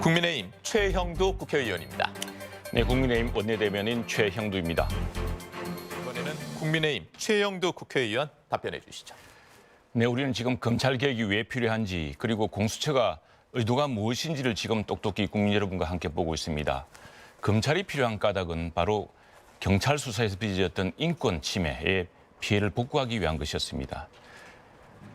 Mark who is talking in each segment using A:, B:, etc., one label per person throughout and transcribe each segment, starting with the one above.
A: 국민의힘 최형두 국회의원입니다.
B: 네, 국민의힘 원내대변인 최형두입니다.
A: 이번에는 국민의힘 최형두 국회의원 답변해 주시죠.
B: 네, 우리는 지금 검찰 개혁이 왜 필요한지 그리고 공수처가 의도가 무엇인지를 지금 똑똑히 국민 여러분과 함께 보고 있습니다. 검찰이 필요한 까닭은 바로 경찰 수사에서 빚어졌던 인권 침해의 피해를 복구하기 위한 것이었습니다.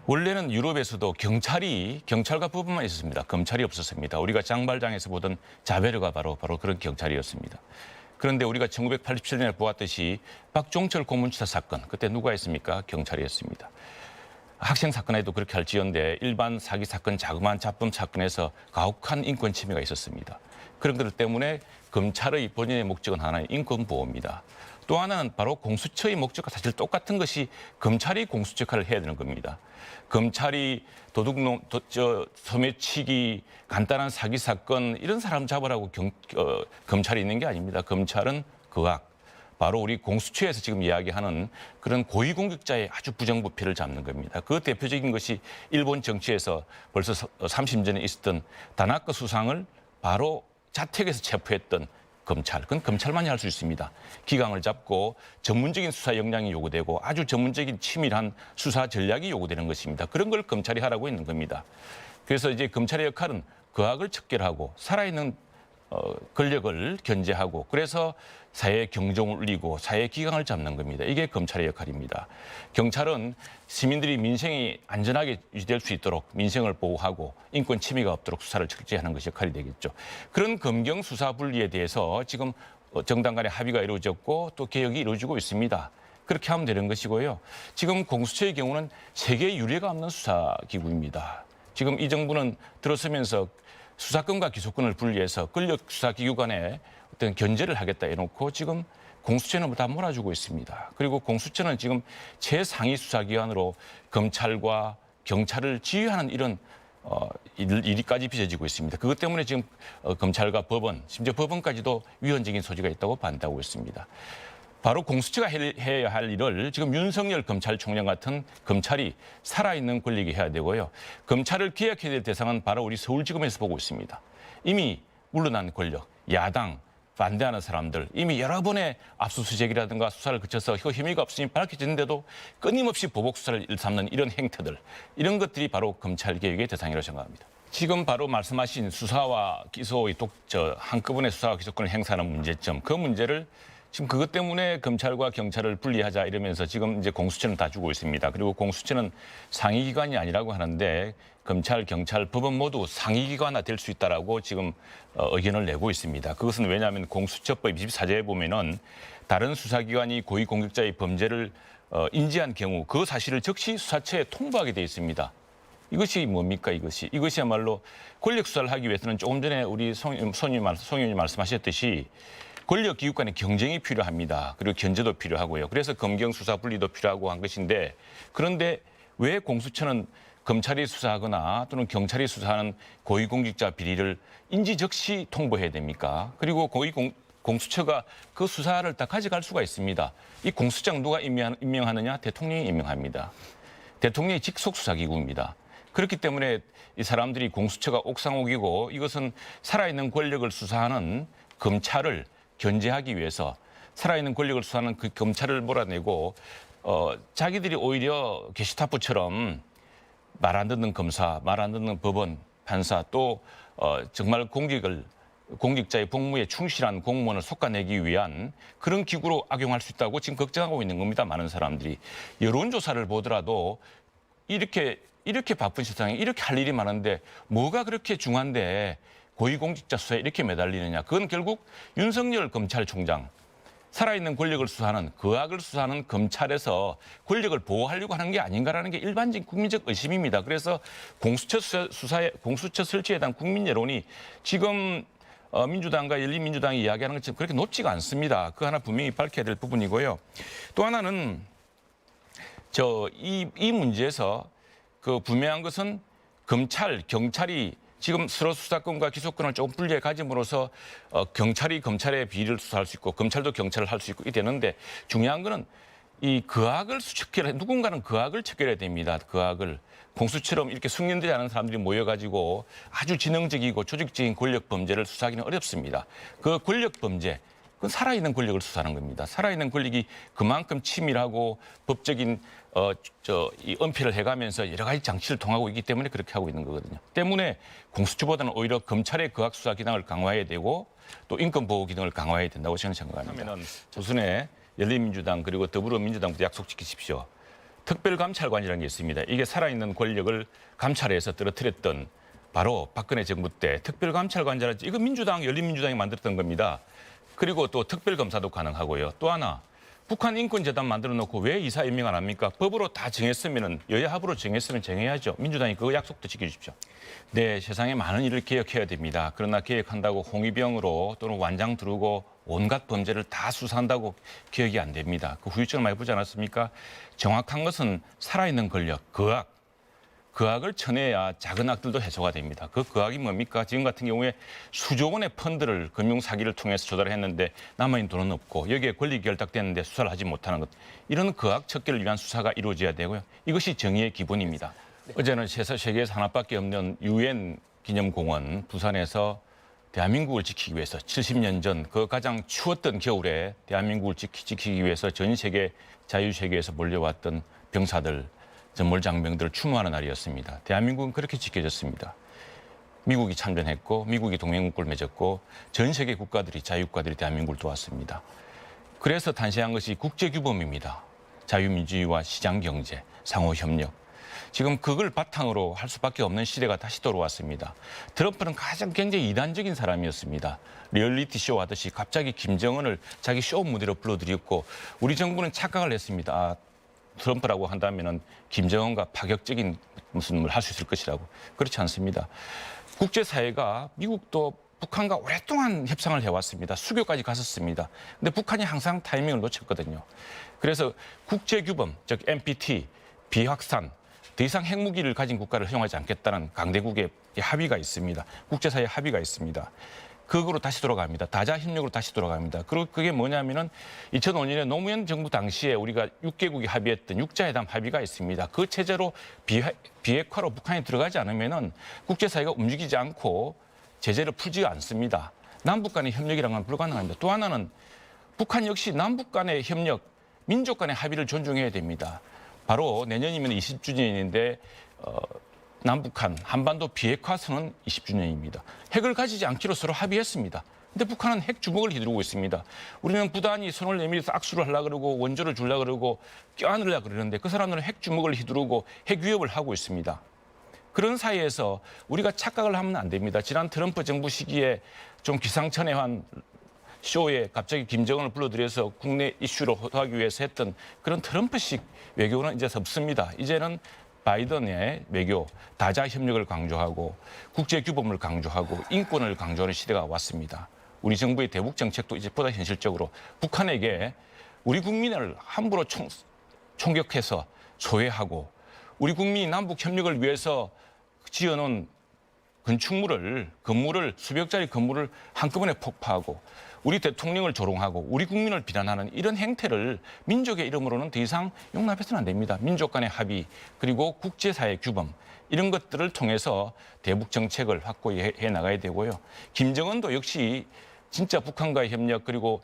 B: 원래는 유럽에서도 경찰과 법원만 있었습니다. 검찰이 없었습니다. 우리가 장발장에서 보던 자베르가 바로 그런 경찰이었습니다. 그런데 우리가 1987년에 보았듯이 박종철 고문치사 사건, 그때 누가 했습니까? 경찰이었습니다. 학생 사건에도 그렇게 할지언데 일반 사기 사건, 자그마한 잡범 사건에서 가혹한 인권 침해가 있었습니다. 그런 것 때문에 검찰의 본연의 목적은 하나의 인권 보호입니다. 또 하나는 바로 공수처의 목적과 사실 똑같은 것이 검찰이 공수처 역할을 해야 되는 겁니다. 검찰이 도둑놈, 소매치기, 간단한 사기 사건 이런 사람 잡으라고 검찰이 있는 게 아닙니다. 검찰은 그악, 바로 우리 공수처에서 지금 이야기하는 그런 고위공직자의 아주 부정부패를 잡는 겁니다. 그 대표적인 것이 일본 정치에서 벌써 30년 전에 있었던 다나카 수상을 바로 자택에서 체포했던 검찰, 그건 검찰만이 할 수 있습니다. 기강을 잡고 전문적인 수사 역량이 요구되고 아주 전문적인 치밀한 수사 전략이 요구되는 것입니다. 그런 걸 검찰이 하라고 있는 겁니다. 그래서 이제 검찰의 역할은 그악을 척결하고 살아있는 권력을 견제하고 그래서 사회의 경종을 울리고 사회의 기강을 잡는 겁니다. 이게 검찰의 역할입니다. 경찰은 시민들이 민생이 안전하게 유지될 수 있도록 민생을 보호하고 인권 침해가 없도록 수사를 철저하는 것이 역할이 되겠죠. 그런 검경 수사 분리에 대해서 지금 정당 간의 합의가 이루어졌고 또 개혁이 이루어지고 있습니다. 그렇게 하면 되는 것이고요. 지금 공수처의 경우는 세계 유례가 없는 수사기구입니다. 지금 이 정부는 들어서면서 수사권과 기소권을 분리해서 권력 수사기구 간에 어떤 견제를 하겠다 해놓고 지금 공수처는 다 몰아주고 있습니다. 그리고 공수처는 지금 최상위 수사기관으로 검찰과 경찰을 지휘하는 이런 일이까지 빚어지고 있습니다. 그것 때문에 지금 검찰과 법원, 심지어 법원까지도 위헌적인 소지가 있다고 반대하고 있습니다. 바로 공수처가 해야 할 일을 지금 윤석열 검찰총장 같은 검찰이 살아있는 권력이 해야 되고요. 검찰을 개혁해야 될 대상은 바로 우리 서울지검에서 보고 있습니다. 이미 물러난 권력, 야당, 반대하는 사람들, 이미 여러 번의 압수수색이라든가 수사를 거쳐서 혐의가 없으니 밝혀지는데도 끊임없이 보복 수사를 일삼는 이런 행태들, 이런 것들이 바로 검찰 개혁의 대상이라고 생각합니다. 지금 바로 말씀하신 수사와 기소의 한꺼번에 수사와 기소권을 행사하는 문제점, 그 문제를 지금 그것 때문에 검찰과 경찰을 분리하자 이러면서 지금 이제 공수처는 다 주고 있습니다. 그리고 공수처는 상위기관이 아니라고 하는데 검찰, 경찰, 법원 모두 상위기관화 될 수 있다라고 지금 의견을 내고 있습니다. 그것은 왜냐하면 공수처법 24조에 보면은 다른 수사기관이 고위공직자의 범죄를 인지한 경우 그 사실을 즉시 수사처에 통보하게 돼 있습니다. 이것이 뭡니까 이것이야말로 권력 수사를 하기 위해서는 조금 전에 우리 송 의원님 말씀하셨듯이 권력 기구 간의 경쟁이 필요합니다. 그리고 견제도 필요하고요. 그래서 검경 수사 분리도 필요하고 한 것인데 그런데 왜 공수처는 검찰이 수사하거나 또는 경찰이 수사하는 고위공직자 비리를 인지적시 통보해야 됩니까? 그리고 공수처가 그 수사를 다 가져갈 수가 있습니다. 이 공수장 누가 임명하느냐? 대통령이 임명합니다. 대통령이 직속 수사기구입니다. 그렇기 때문에 이 사람들이 공수처가 옥상옥이고 이것은 살아있는 권력을 수사하는 검찰을 견제하기 위해서 살아있는 권력을 수사하는 그 검찰을 몰아내고 자기들이 오히려 게시타프처럼 말 안 듣는 검사, 말 안 듣는 법원, 판사 또 정말 공직자의 복무에 충실한 공무원을 솎아내기 위한 그런 기구로 악용할 수 있다고 지금 걱정하고 있는 겁니다. 많은 사람들이. 여론조사를 보더라도 이렇게 바쁜 세상에 이렇게 할 일이 많은데 뭐가 그렇게 중요한데 고위공직자 수사에 이렇게 매달리느냐. 그건 결국 윤석열 검찰총장, 살아있는 권력을 수사하는, 그악을 수사하는 검찰에서 권력을 보호하려고 하는 게 아닌가라는 게 일반적인 국민적 의심입니다. 그래서 공수처 설치에 대한 국민 여론이 지금 민주당과 열린민주당이 이야기하는 것처럼 그렇게 높지가 않습니다. 그 하나 분명히 밝혀야 될 부분이고요. 또 하나는 이 문제에서 그 분명한 것은 검찰, 경찰이 지금 서로 수사권과 기소권을 조금 분리해 가짐으로써 경찰이 검찰의 비리를 수사할 수 있고 검찰도 경찰을 할 수 있고 이 되는데 중요한 거는 이 거악을 수척해라 누군가는 거악을 척결해야 됩니다. 거악을 공수처럼 이렇게 숙련되지 않은 사람들이 모여가지고 아주 지능적이고 조직적인 권력 범죄를 수사하기는 어렵습니다. 그 권력 범죄 그건 살아있는 권력을 수사하는 겁니다. 살아있는 권력이 그만큼 치밀하고 법적인 이 은폐를 해가면서 여러 가지 장치를 통하고 있기 때문에 그렇게 하고 있는 거거든요. 때문에 공수처보다는 오히려 검찰의 거악 수사 기능을 강화해야 되고 또 인권 보호 기능을 강화해야 된다고 저는 생각합니다. 그러면 조선의 열린민주당 그리고 더불어민주당부터 약속 지키십시오. 특별감찰관이라는 게 있습니다. 이게 살아있는 권력을 감찰해서 떨어뜨렸던 바로 박근혜 정부 때 특별감찰관이라 이거 민주당 열린민주당이 만들었던 겁니다. 그리고 또 특별검사도 가능하고요. 또 하나 북한 인권재단 만들어 놓고 왜 이사 임명 안 합니까? 법으로 다 정했으면 여야 합으로 정했으면 정해야죠. 민주당이 그 약속도 지켜주십시오. 네, 세상에 많은 일을 개혁해야 됩니다. 그러나 개혁한다고 홍위병으로 또는 완장 두르고 온갖 범죄를 다 수사한다고 개혁이 안 됩니다. 그 후유증을 많이 보지 않았습니까? 정확한 것은 살아있는 권력, 거악을 쳐내야 작은 악들도 해소가 됩니다. 그 거악이 뭡니까? 지금 같은 경우에 수조 원의 펀드를 금융사기를 통해서 조달했는데 남아있는 돈은 없고 여기에 권력이 결탁됐는데 수사를 하지 못하는 것. 이런 거악 척결을 위한 수사가 이루어져야 되고요. 이것이 정의의 기본입니다. 어제는 세계에서 하나밖에 없는 유엔 기념공원 부산에서 대한민국을 지키기 위해서 70년 전 그 가장 추웠던 겨울에 대한민국을 지키기 위해서 전 세계 자유세계에서 몰려왔던 병사들 전몰장병들을 추모하는 날이었습니다. 대한민국은 그렇게 지켜졌습니다. 미국이 참전했고 미국이 동맹국을 맺었고 전 세계 국가들이 자유국가들이 대한민국을 도왔습니다. 그래서 탄생한 것이 국제규범입니다. 자유민주주의와 시장경제, 상호협력. 지금 그걸 바탕으로 할 수밖에 없는 시대가 다시 돌아왔습니다. 트럼프는 가장 굉장히 이단적인 사람이었습니다. 리얼리티 쇼 하듯이 갑자기 김정은을 자기 쇼 무대로 불러들였고 우리 정부는 착각을 했습니다. 아, 트럼프라고 한다면은 김정은과 파격적인 무슨 뭘 할 수 있을 것이라고. 그렇지 않습니다. 국제사회가 미국도 북한과 오랫동안 협상을 해왔습니다. 수교까지 갔었습니다. 근데 북한이 항상 타이밍을 놓쳤거든요. 그래서 국제규범, 즉 NPT, 비확산, 더 이상 핵무기를 가진 국가를 허용하지 않겠다는 강대국의 합의가 있습니다. 국제사회 합의가 있습니다. 그거로 다시 돌아갑니다. 다자협력으로 다시 돌아갑니다. 그리고 그게 뭐냐면은 2005년에 노무현 정부 당시에 우리가 6개국이 합의했던 육자회담 합의가 있습니다. 그 체제로 비핵화로 북한이 들어가지 않으면은 국제사회가 움직이지 않고 제재를 풀지가 않습니다. 남북 간의 협력이라는 건 불가능합니다. 또 하나는 북한 역시 남북 간의 협력, 민족 간의 합의를 존중해야 됩니다. 바로 내년이면 20주년인데 남북한 한반도 비핵화 선언 20주년입니다. 핵을 가지지 않기로 서로 합의했습니다. 근데 북한은 핵 주먹을 휘두르고 있습니다. 우리는 부단히 손을 내밀어서 악수를 하려고 그러고 원조를 주려고 그러고 껴안으려고 그러는데 그 사람들은 핵 주먹을 휘두르고 핵 위협을 하고 있습니다. 그런 사이에서 우리가 착각을 하면 안 됩니다. 지난 트럼프 정부 시기에 좀 기상천외한 쇼에 갑자기 김정은을 불러들여서 국내 이슈로 호도하기 위해서 했던 그런 트럼프식 외교는 이제 없습니다. 이제는 바이든의 외교, 다자 협력을 강조하고 국제규범을 강조하고 인권을 강조하는 시대가 왔습니다. 우리 정부의 대북 정책도 이제 보다 현실적으로 북한에게 우리 국민을 함부로 총격해서 소외하고 우리 국민이 남북 협력을 위해서 지어놓은 건물을 수백짜리 건물을 한꺼번에 폭파하고 우리 대통령을 조롱하고 우리 국민을 비난하는 이런 행태를 민족의 이름으로는 더 이상 용납해서는 안 됩니다. 민족 간의 합의 그리고 국제사회 규범 이런 것들을 통해서 대북 정책을 확고히 해 나가야 되고요. 김정은도 역시 진짜 북한과의 협력 그리고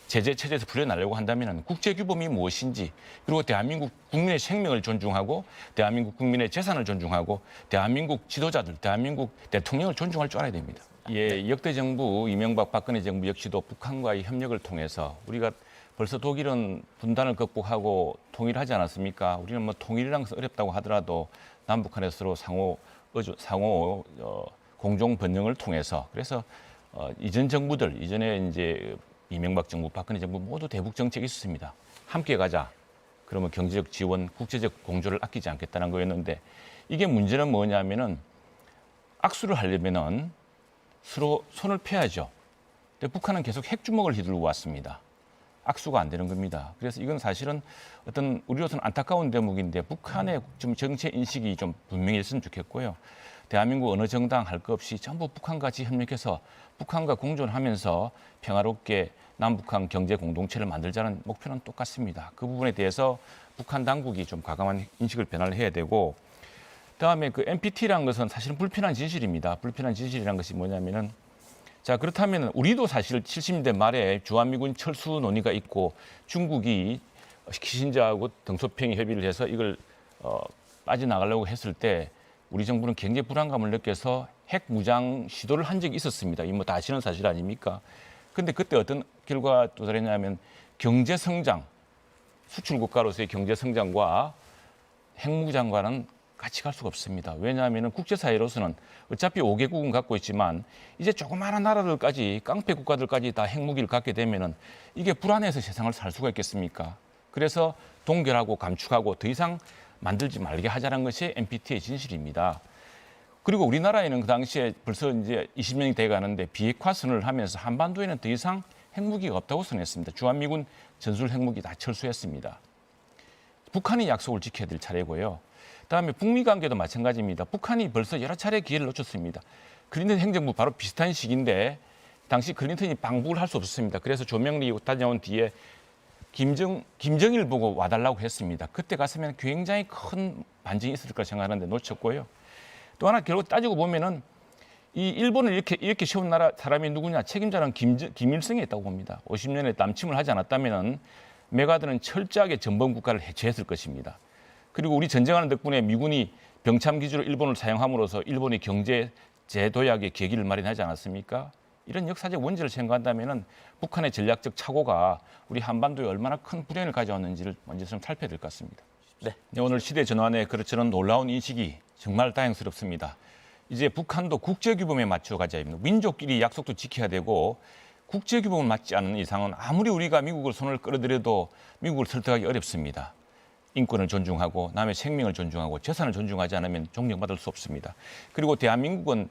B: 제재 체제에서 풀려나려고 한다면 국제규범이 무엇인지 그리고 대한민국 국민의 생명을 존중하고 대한민국 국민의 재산을 존중하고 대한민국 지도자들, 대한민국 대통령을 존중할 줄 알아야 됩니다. 예, 역대 정부, 이명박 박근혜 정부 역시도 북한과의 협력을 통해서 우리가 벌써 독일은 분단을 극복하고 통일하지 않았습니까? 우리는 뭐 통일이란 것은 어렵다고 하더라도 남북한에 서로 상호 공종 번영을 통해서 그래서 이전 정부들, 이전에 이제 이명박 정부, 박근혜 정부 모두 대북 정책이 있었습니다. 함께 가자. 그러면 경제적 지원, 국제적 공조를 아끼지 않겠다는 거였는데 이게 문제는 뭐냐면은 악수를 하려면은 서로 손을 펴야죠. 근데 북한은 계속 핵주먹을 휘두르고 왔습니다. 악수가 안 되는 겁니다. 그래서 이건 사실은 어떤 우리로서는 안타까운 대목인데 북한의 좀 정체 인식이 좀 분명히 했으면 좋겠고요. 대한민국 어느 정당 할 것 없이 전부 북한과 같이 협력해서 북한과 공존하면서 평화롭게 남북한 경제 공동체를 만들자는 목표는 똑같습니다. 그 부분에 대해서 북한 당국이 좀 과감한 인식을 변화를 해야 되고, 그다음에 그 NPT라는 것은 사실은 불편한 진실입니다. 불편한 진실이라는 것이 뭐냐면은, 자, 그렇다면 우리도 사실 70년대 말에 주한미군 철수 논의가 있고 중국이 키신저하고 덩소평이 협의를 해서 이걸 빠져나가려고 했을 때 우리 정부는 굉장히 불안감을 느껴서 핵 무장 시도를 한 적이 있었습니다. 이 뭐 다 아시는 사실 아닙니까? 근데 그때 어떤 결과가 도달했냐면 경제 성장, 수출 국가로서의 경제 성장과 핵 무장과는 같이 갈 수가 없습니다. 왜냐하면 국제사회로서는 어차피 5개국은 갖고 있지만 이제 조그마한 나라들까지 깡패 국가들까지 다 핵무기를 갖게 되면은 이게 불안해서 세상을 살 수가 있겠습니까? 그래서 동결하고 감축하고 더 이상 만들지 말게 하자는 것이 NPT의 진실입니다. 그리고 우리나라에는 그 당시에 벌써 이제 20년이 돼 가는데 비핵화 선언을 하면서 한반도에는 더 이상 핵무기가 없다고 선언했습니다. 주한미군 전술 핵무기 다 철수했습니다. 북한이 약속을 지켜야 될 차례고요. 그다음에 북미 관계도 마찬가지입니다. 북한이 벌써 여러 차례 기회를 놓쳤습니다. 클린턴 행정부 바로 비슷한 시기인데 당시 클린턴이 방북을 할 수 없었습니다. 그래서 조명리 다녀온 뒤에 김정일 보고 와달라고 했습니다. 그때 갔으면 굉장히 큰 반전이 있을 거라 생각하는데 놓쳤고요. 또 하나 결국 따지고 보면은 이 일본을 이렇게 세운 나라 사람이 누구냐, 책임자는 김일성이 있다고 봅니다. 50년에 남침을 하지 않았다면은 메가드는 철저하게 전범 국가를 해체했을 것입니다. 그리고 우리 전쟁하는 덕분에 미군이 병참 기지로 일본을 사용함으로써 일본이 경제 재도약의 계기를 마련하지 않았습니까? 이런 역사적 원죄를 생각한다면은 북한의 전략적 착오가 우리 한반도에 얼마나 큰 불행을 가져왔는지를 먼저 좀 살펴야 될 것 같습니다.
A: 네.
B: 오늘 시대 전환에 그렇처럼 놀라운 인식이 정말 다행스럽습니다. 이제 북한도 국제규범에 맞춰 가자 합니다. 민족끼리 약속도 지켜야 되고 국제규범을 맞지 않는 이상은 아무리 우리가 미국을 손을 끌어들여도 미국을 설득하기 어렵습니다. 인권을 존중하고 남의 생명을 존중하고 재산을 존중하지 않으면 존경받을 수 없습니다. 그리고 대한민국은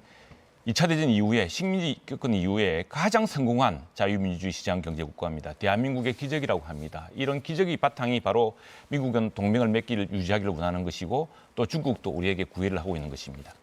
B: 2차 대전 이후에 식민지 겪은 이후에 가장 성공한 자유민주주의 시장 경제 국가입니다. 대한민국의 기적이라고 합니다. 이런 기적의 바탕이 바로 미국은 동맹을 맺기를 유지하기를 원하는 것이고 또 중국도 우리에게 구애를 하고 있는 것입니다.